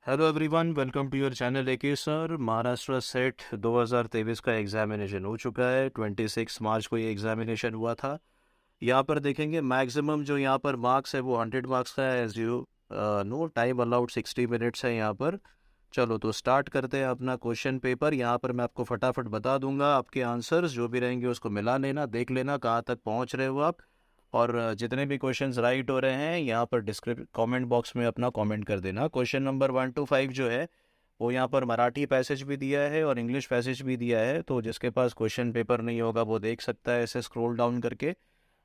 Hello everyone, welcome to your channel AK sir. Maharashtra SET 2023 का examination हो चुका है। 26 मार्च को ये एग्जामिनेशन हुआ था। यहाँ पर देखेंगे मैक्सिमम जो यहाँ पर मार्क्स है वो 100 मार्क्स का है। As you know, time allowed 60 minutes है यहाँ पर। चलो तो स्टार्ट करते हैं अपना क्वेश्चन पेपर। यहाँ पर मैं आपको फटाफट बता दूंगा, आपके आंसर्स जो भी रहेंगे उसको मिला लेना, देख लेना कहाँ तक पहुँच रहे हो आप। और जितने भी क्वेश्चंस राइट हो रहे हैं यहाँ पर कमेंट बॉक्स में अपना कमेंट कर देना। क्वेश्चन नंबर 1 to 5 जो है वो यहाँ पर मराठी पैसेज भी दिया है और इंग्लिश पैसेज भी दिया है। तो जिसके पास क्वेश्चन पेपर नहीं होगा वो देख सकता है ऐसे स्क्रॉल डाउन करके।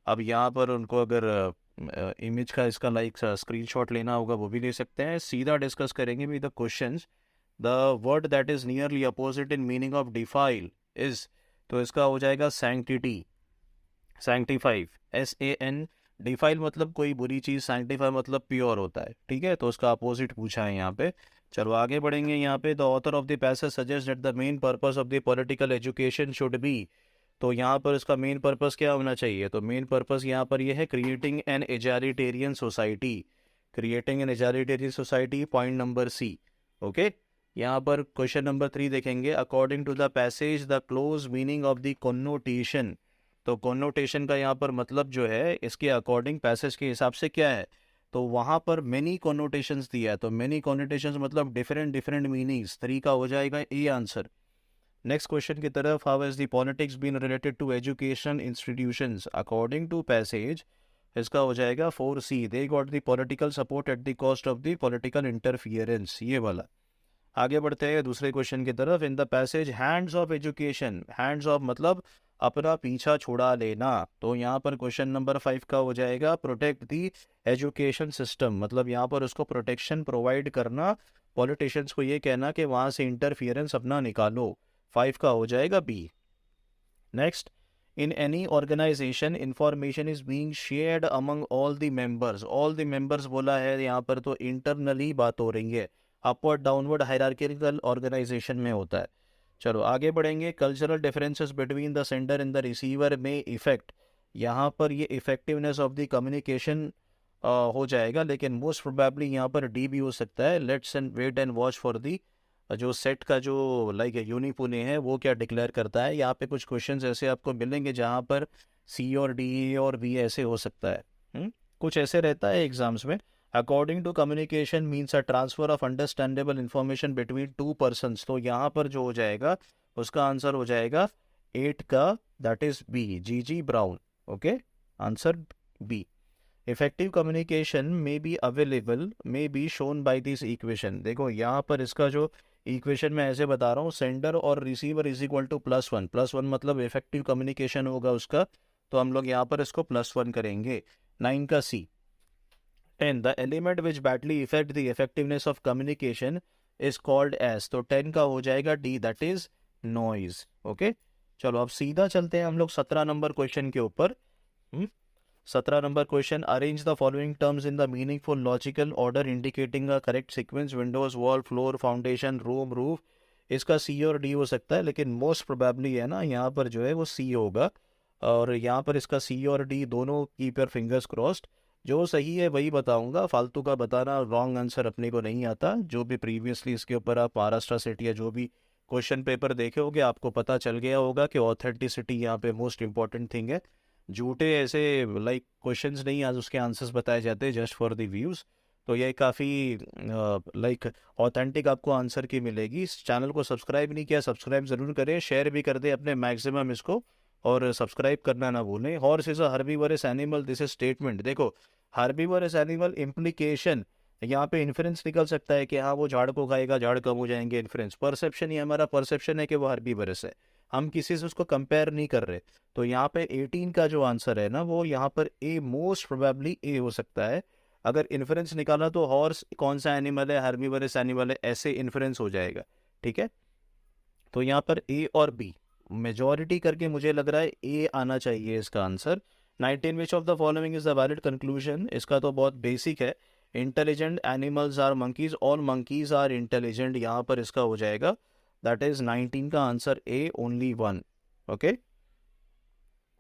अब यहाँ पर उनको अगर इमेज का इसका लाइक स्क्रीनशॉट लेना होगा वो भी ले सकते हैं। सीधा डिस्कस करेंगे with the questions. The word that is nearly opposite in meaning of defile is, तो इसका हो जाएगा सैंक्टिटी, सैंक्टिफाइव, SAN। डिफाइल मतलब कोई बुरी चीज़, सैंक्टिफाई मतलब प्योर होता है। ठीक है, तो उसका अपोजिट पूछा है यहाँ पे। चलो आगे बढ़ेंगे। यहाँ पे the author of the passage suggest that the main purpose of the political education should be, तो यहाँ पर इसका मेन पर्पस क्या होना चाहिए? तो मेन पर्पस यहाँ पर ये है creating an egalitarian society, creating an egalitarian society, point number C. Okay, यहाँ पर क्वेश्चन नंबर 3 देखेंगे। According to the passage the close meaning of the connotation, तो कॉन्नोटेशन का यहाँ पर मतलब जो है इसके अकॉर्डिंग पैसेज के हिसाब से क्या है, तो वहाँ पर मेनी कॉन्नोटेशंस दिया है। तो मेनी कॉन्नोटेशंस मतलब डिफरेंट डिफरेंट मीनिंग्स। 3 का हो जाएगा ए आंसर। नेक्स्ट क्वेश्चन की तरफ। How has the politics been related to education institutions according to passage, इसका हो जाएगा 4C। They got the political support at the cost of the political interference, ये वाला। आगे बढ़ते हैं दूसरे क्वेश्चन की तरफ। In the passage hands of education, hands of मतलब अपना पीछा छुड़ा लेना, तो यहाँ पर क्वेश्चन नंबर 5 का हो जाएगा प्रोटेक्ट द एजुकेशन सिस्टम, मतलब यहाँ पर उसको प्रोटेक्शन प्रोवाइड करना। पॉलिटिशियंस को ये कहना कि वहाँ से इंटरफियरेंस अपना निकालो। 5 का हो जाएगा B. Next, in any organisation information is being shared among all the members, all the members बोला है यहाँ पर, तो इंटरनली बात हो रही है। अपवर्ड डाउनवर्ड हायरार्किकल ऑर्गेनाइजेशन में होता है। चलो आगे बढ़ेंगे। Cultural differences between the sender and the receiver में इफेक्ट, यहाँ पर ये इफेक्टिवनेस ऑफ द कम्युनिकेशन हो जाएगा, लेकिन मोस्ट प्रोबेबली यहाँ पर डी भी हो सकता है। Let's and wait and watch for the जो सेट का जो लाइक यूनिपुने है वो क्या डिक्लेयर करता है। यहाँ पे कुछ क्वेश्चंस ऐसे आपको मिलेंगे जहाँ पर सी और डी और बी ऐसे हो सकता है। कुछ ऐसे रहता है एग्जाम्स में। According to communication means a transfer of understandable information between two persons, तो यहाँ पर जो हो जाएगा उसका आंसर हो जाएगा 8 का, that is B, G Brown. Okay, answer B. Effective communication में बी अवेलेबल में B shown by this equation. देखो यहाँ पर इसका जो इक्वेशन मैं ऐसे बता रहा हूँ, सेंडर और रिसीवर इज इक्वल टू +1, +1 मतलब इफेक्टिव कम्युनिकेशन होगा उसका, तो हम लोग यहाँ पर इसको +1 करेंगे। 9 का C. 10, the element which badly affect the effectiveness of communication is called as, तो 10 का हो जाएगा D, that is noise. Okay, चलो अब सीधा चलते हैं हम लोग 17 नंबर क्वेश्चन के ऊपर। 17 number question. Arrange the following terms in the meaningful logical order indicating a correct sequence. Windows, wall, floor, foundation, room, roof. इसका सी और डी हो सकता है, लेकिन मोस्ट प्रोबेबली है ना यहाँ पर जो है वो सी होगा। और यहाँ पर इसका सी और डी दोनों, कीप योर फिंगर्स क्रॉस्ड। जो सही है वही बताऊंगा, फालतू का बताना रॉन्ग आंसर अपने को नहीं आता। जो भी प्रीवियसली इसके ऊपर आप महाराष्ट्र सेट या जो भी क्वेश्चन पेपर देखे होगे आपको पता चल गया होगा कि ऑथेंटिसिटी यहाँ पे मोस्ट इंपॉर्टेंट थिंग है। झूठे ऐसे लाइक क्वेश्चंस नहीं, आज उसके आंसर्स बताए जाते हैं जस्ट फॉर द व्यूज़। तो ये काफ़ी लाइक ऑथेंटिक आपको आंसर की मिलेगी। इस चैनल को सब्सक्राइब नहीं किया, सब्सक्राइब ज़रूर करें, शेयर भी कर दें अपने मैक्सिमम इसको, और सब्सक्राइब करना ना भूलें। Horse is a herbivores animal, this is statement. देखो हर्बीवरस एनिमल, इम्प्लीकेशन यहाँ पे इन्फ्रेंस निकल सकता है कि हाँ वो झाड़ को खाएगा, झाड़ कम हो जाएंगे। इन्फ्रेंस परसेप्शन, ये हमारा परसेप्शन है कि वो हर्बीवरस है, हम किसी से उसको कंपेयर नहीं कर रहे। तो यहाँ पे 18 का जो आंसर है ना वो यहाँ पर ए, मोस्ट प्रोबेबली ए हो सकता है। अगर इन्फ्रेंस निकाला तो हॉर्स कौन सा एनिमल है, हर्बीवरस एनिमल है, ऐसे इन्फ्रेंस हो जाएगा। ठीक है, तो यहाँ पर ए और बी मेजॉरिटी करके मुझे लग रहा है ए आना चाहिए इसका answer. 19 which of the following is the valid conclusion, इसका तो बहुत बेसिक है। Intelligent animals are monkeys, all monkeys are intelligent, यहाँ पर इसका हो जाएगा दैट इज 19 का आंसर ए, ओनली 1। ओके,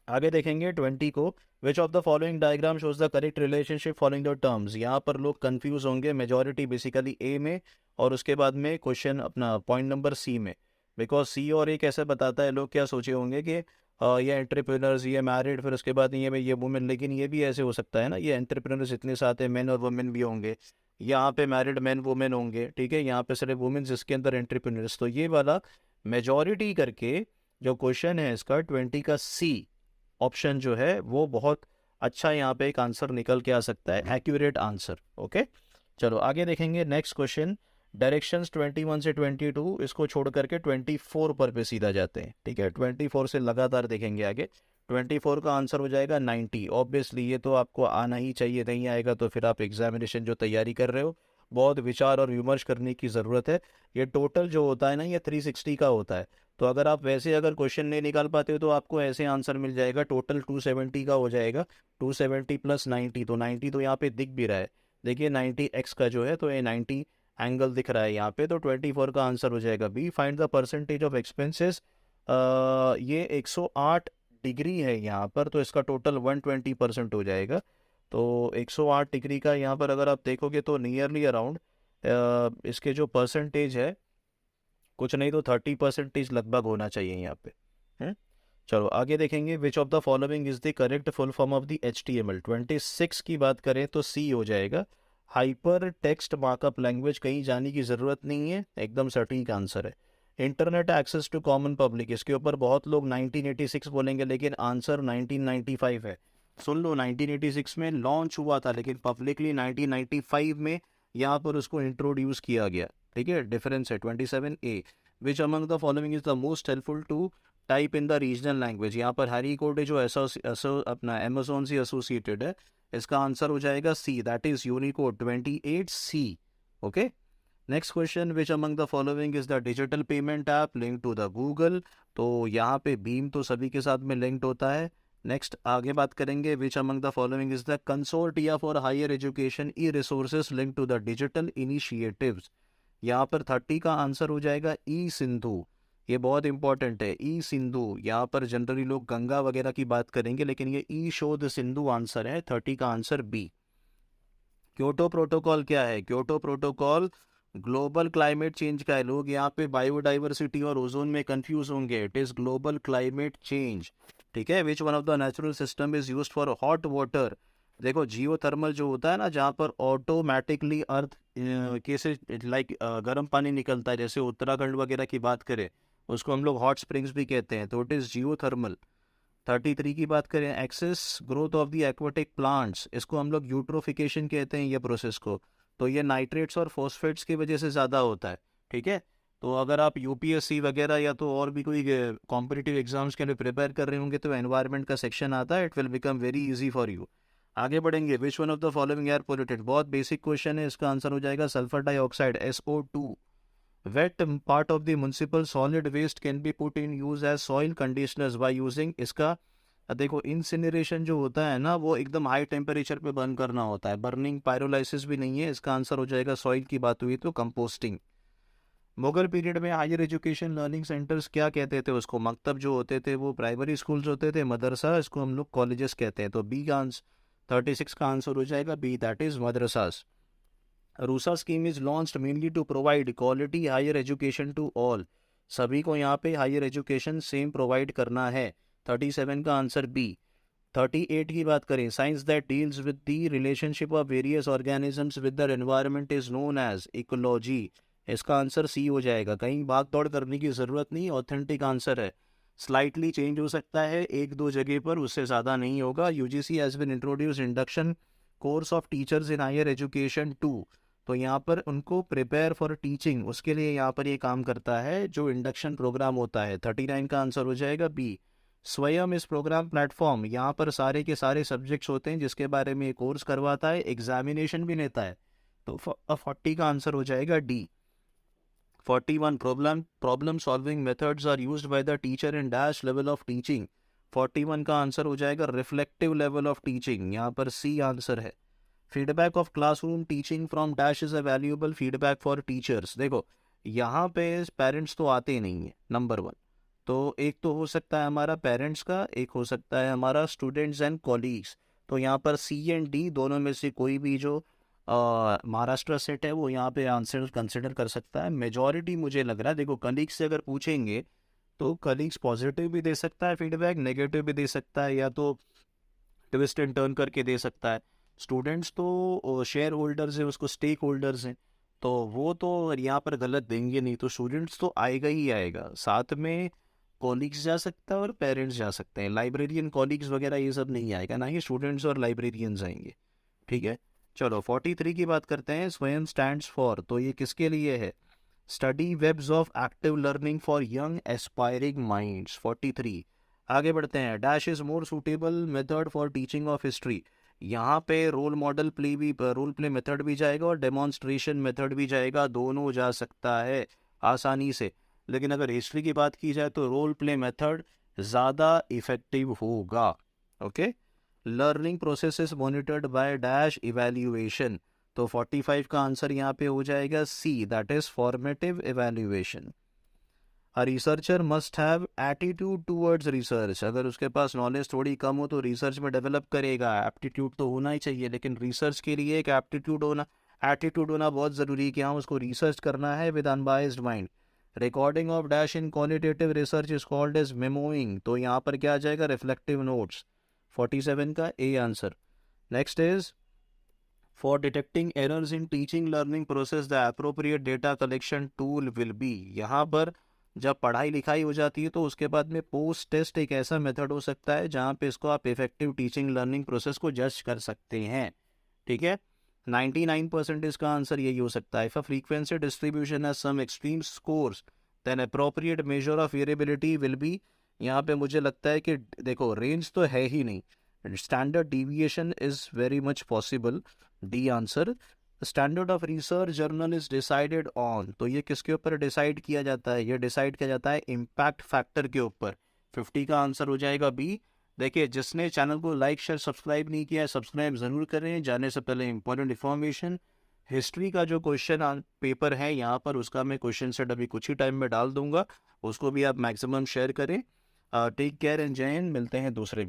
आगे देखेंगे 20 को। विच of the following diagram shows the correct relationship following the terms, यहाँ पर लोग कंफ्यूज होंगे, मेजॉरिटी बेसिकली ए में और उसके बाद में क्वेश्चन अपना पॉइंट नंबर सी में, बिकॉज सी और ए कैसे बताता है, लोग क्या सोचे होंगे कि ये एंटरप्रेन्योर्स, ये मैरिड, फिर उसके बाद ये वुमेन, लेकिन ये भी ऐसे हो सकता है ना, ये एंटरप्रेन्योर्स इतने साथ हैं, मेन और वुमेन भी होंगे, यहाँ पे मैरिड मैन वुमेन होंगे, ठीक है, यहाँ पे सिर्फ वुमेन जिसके अंदर एंटरप्रेन्योर्स, तो ये वाला मेजॉरिटी करके जो क्वेश्चन है इसका 20 का सी ऑप्शन जो है वो बहुत अच्छा यहाँ पे एक आंसर निकल के आ सकता है, एक्यूरेट आंसर। ओके, चलो आगे देखेंगे नेक्स्ट क्वेश्चन। डायरेक्शंस 21 से 22 इसको छोड़ करके 24 पे सीधा जाते हैं, ठीक है, 24 से लगातार देखेंगे आगे। 24 का आंसर हो जाएगा 90। ऑब्वियसली ये तो आपको आना ही चाहिए, नहीं आएगा तो फिर आप एग्जामिनेशन जो तैयारी कर रहे हो बहुत विचार और विमर्श करने की ज़रूरत है। ये टोटल जो होता है ना ये 360 का होता है, तो अगर आप वैसे अगर क्वेश्चन नहीं निकाल पाते हो तो आपको ऐसे आंसर मिल जाएगा, टोटल 270 का हो जाएगा, 270 प्लस 90, तो 90 तो यहाँ पे दिख भी रहा है, देखिए 90x का जो है, तो ये 90 एंगल दिख रहा है यहाँ पे, तो 24 का आंसर हो जाएगा B. Find the percentage of expenses, ये 108 डिग्री है यहाँ पर, तो इसका टोटल 120% हो जाएगा। तो 108 डिग्री का यहाँ पर अगर आप देखोगे तो नियरली अराउंड इसके जो परसेंटेज है कुछ नहीं तो 30% लगभग होना चाहिए यहाँ पे। हैं? चलो आगे देखेंगे। विच of the following is the correct full form of the HTML। 26 की बात करें तो सी हो जाएगा, हाइपर टेक्स्ट मार्कअप लैंग्वेज, कहीं जाने की ज़रूरत नहीं है, एकदम सटीक आंसर है। Internet access to common public, इसके ऊपर बहुत लोग 1986 बोलेंगे लेकिन आंसर 1995 है। सुन लो, 1986 में लॉन्च हुआ था लेकिन पब्लिकली 1995 में यहाँ पर उसको इंट्रोड्यूस किया गया, ठीक है, डिफरेंस है। 27A, which among the following is the most helpful to type in the regional language. यहाँ पर हैरी कोड जो अपना अमेजोन से एसोसिएटेड है, इसका आंसर हो जाएगा C, that is Unicode 28C। Okay, next question, which among the following is the digital payment app link to the Google. तो यहाँ पे बीम तो सभी के साथ में लिंक्ड होता है। नेक्स्ट आगे बात करेंगे, which among the following is the consortia for higher education e resources link to the digital initiatives. यहाँ पर 30 का आंसर हो जाएगा ई सिंधु, ये बहुत इंपॉर्टेंट है, ई सिंधु। यहाँ पर जनरली लोग गंगा वगैरह की बात करेंगे लेकिन ये ई शोध सिंधु आंसर है, 30 का आंसर बी। क्योटो प्रोटोकॉल क्या है? Kyoto protocol global climate change का है। लोग यहाँ पे बायोडाइवर्सिटी और ओजोन में कंफ्यूज होंगे, it is global climate change, ठीक है। विच one of the natural system is used for hot water. देखो जियोथर्मल जो होता है ना, जहाँ पर ऑटोमेटिकली अर्थ कैसे लाइक गर्म पानी निकलता है, जैसे उत्तराखंड वगैरह की बात करें उसको हम लोग हॉट स्प्रिंग्स भी कहते हैं, तो इट इज़ जियोथर्मल। 33 की बात करें, excess growth of the aquatic plants, इसको हम लोग यूट्रोफिकेशन कहते हैं ये प्रोसेस को, तो ये नाइट्रेट्स और फॉस्फेट्स की वजह से ज़्यादा होता है, ठीक है। तो अगर आप यूपीएससी वगैरह या तो और भी कोई कॉम्पिटिटिव एग्जाम्स के लिए प्रिपेयर कर रहे होंगे तो एनवायरनमेंट का सेक्शन आता है, it will become very easy for you. आगे बढ़ेंगे, which one of the following air polluted, बहुत बेसिक क्वेश्चन है, इसका आंसर हो जाएगा sulphur dioxide SO2। Wet part of the municipal solid waste can be put in use as soil conditioners by using, इसका देखो incineration जो होता है ना वो एकदम हाई टेम्परेचर पे बर्न करना होता है, बर्निंग पायरोलाइसिस भी नहीं है, इसका आंसर हो जाएगा सॉइल की बात हुई तो कंपोस्टिंग। मुगल पीरियड में हायर एजुकेशन लर्निंग सेंटर्स क्या कहते थे उसको? मकतब जो होते थे वो प्राइमरी स्कूल्स होते थे, मदरसा इसको हम लोग कॉलेजेस कहते हैं, तो बी का आंसर 36 का आंसर हो जाएगा B, that is madrasas. RUSA scheme is launched mainly to provide quality higher education to all, सभी को यहाँ पे हायर एजुकेशन सेम प्रोवाइड करना है, 37 का आंसर बी। 38 की बात करें, science that deals with the relationship of various organisms with the environment is known as ecology, इसका आंसर सी हो जाएगा, कहीं भाग दौड़ करने की ज़रूरत नहीं, ऑथेंटिक आंसर है। स्लाइटली चेंज हो सकता है एक दो जगह पर, उससे ज़्यादा नहीं होगा। UGC has been introduce induction course of teachers in higher education 2, तो यहाँ पर उनको प्रिपेयर फॉर टीचिंग, उसके लिए यहाँ पर ये काम करता है जो इंडक्शन प्रोग्राम होता है, 39 का आंसर हो जाएगा बी। स्वयं इस प्रोग्राम प्लेटफॉर्म, यहाँ पर सारे के सारे सब्जेक्ट्स होते हैं जिसके बारे में कोर्स करवाता है, एग्जामिनेशन भी लेता है, तो 40 का आंसर हो जाएगा D. 41 problem solving methods are used by the teacher in dash level of teaching, 41 का आंसर हो जाएगा रिफ्लेक्टिव लेवल ऑफ टीचिंग, यहाँ पर सी आंसर है। Feedback of classroom teaching from dash is a valuable feedback for teachers. देखो यहाँ पे parents तो आते ही नहीं है नंबर 1, तो एक तो हो सकता है हमारा पेरेंट्स का, एक हो सकता है हमारा स्टूडेंट्स एंड कॉलीग्स, तो यहाँ पर सी एंड डी दोनों में से कोई भी जो महाराष्ट्र सेट है वो यहाँ पे आंसर कंसिडर कर सकता है। मेजॉरिटी मुझे लग रहा है, देखो कलीग से अगर पूछेंगे तो कलीग्स पॉजिटिव भी दे सकता है फीडबैक, नेगेटिव भी दे सकता है, या तो ट्विस्ट एंड टर्न करके दे सकता है। स्टूडेंट्स तो शेयर होल्डर्स हैं, उसको स्टेक होल्डर्स हैं, तो वो तो यहाँ पर गलत देंगे नहीं, तो स्टूडेंट्स तो आएगा ही आएगा। साथ में कॉलीग्स जा सकता है और पेरेंट्स जा सकते हैं, लाइब्रेरियन कॉलीग्स वगैरह ये सब नहीं आएगा, ना ही स्टूडेंट्स और लाइब्रेरियंस आएंगे। ठीक है, चलो 43 की बात करते हैं। स्वयं स्टैंड्स फॉर, तो ये किसके लिए है? Study webs of active learning for young aspiring minds. 43 आगे बढ़ते हैं। Dash is more suitable method for teaching of history. यहाँ पे रोल प्ले मेथड भी जाएगा और डेमोन्स्ट्रेशन मेथड भी जाएगा, दोनों जा सकता है आसानी से। लेकिन अगर हिस्ट्री की बात की जाए तो रोल प्ले मेथड ज़्यादा इफेक्टिव होगा। Okay, learning process is monitored by dash evaluation, तो 45 का आंसर यहाँ पे हो जाएगा C, that is formative evaluation. A researcher must have attitude towards research, अगर उसके पास नॉलेज थोड़ी कम हो तो रिसर्च में डेवलप करेगा, एप्टीट्यूड तो होना ही चाहिए, लेकिन रिसर्च के लिए एक एटीट्यूड होना बहुत ज़रूरी है कि हाँ उसको रिसर्च करना है with unbiased mind. Recording of dash in qualitative research is called as memoing, तो यहाँ पर क्या आ जाएगा? Reflective notes. 47 का A answer. Next is for detecting errors in teaching learning process the appropriate data collection tool will be. यहाँ पर जब पढ़ाई लिखाई हो जाती है तो उसके बाद में पोस्ट टेस्ट एक ऐसा मेथड हो सकता है जहाँ पे इसको आप इफेक्टिव टीचिंग लर्निंग प्रोसेस को जज कर सकते हैं। ठीक है, 99% इसका आंसर यही हो सकता है। If a frequency distribution has some extreme scores then appropriate measure of variability will be. यहाँ पे मुझे लगता है कि देखो रेंज तो है ही नहीं, standard deviation is very much possible, D answer. Standard of research journal is decided on, तो ये किसके ऊपर डिसाइड किया जाता है? ये डिसाइड किया जाता है इम्पैक्ट फैक्टर के ऊपर। 50 का आंसर हो जाएगा बी। देखिए, जिसने चैनल को लाइक शेयर सब्सक्राइब नहीं किया है सब्सक्राइब ज़रूर करें। जाने से पहले इंपॉर्टेंट इन्फॉर्मेशन, हिस्ट्री का जो क्वेश्चन पेपर है यहाँ पर उसका मैं क्वेश्चन सेट अभी कुछ ही टाइम में डाल दूंगा, उसको भी आप मैक्सिमम शेयर करें। टेक केयर एंड जय हिंद, मिलते हैं दूसरे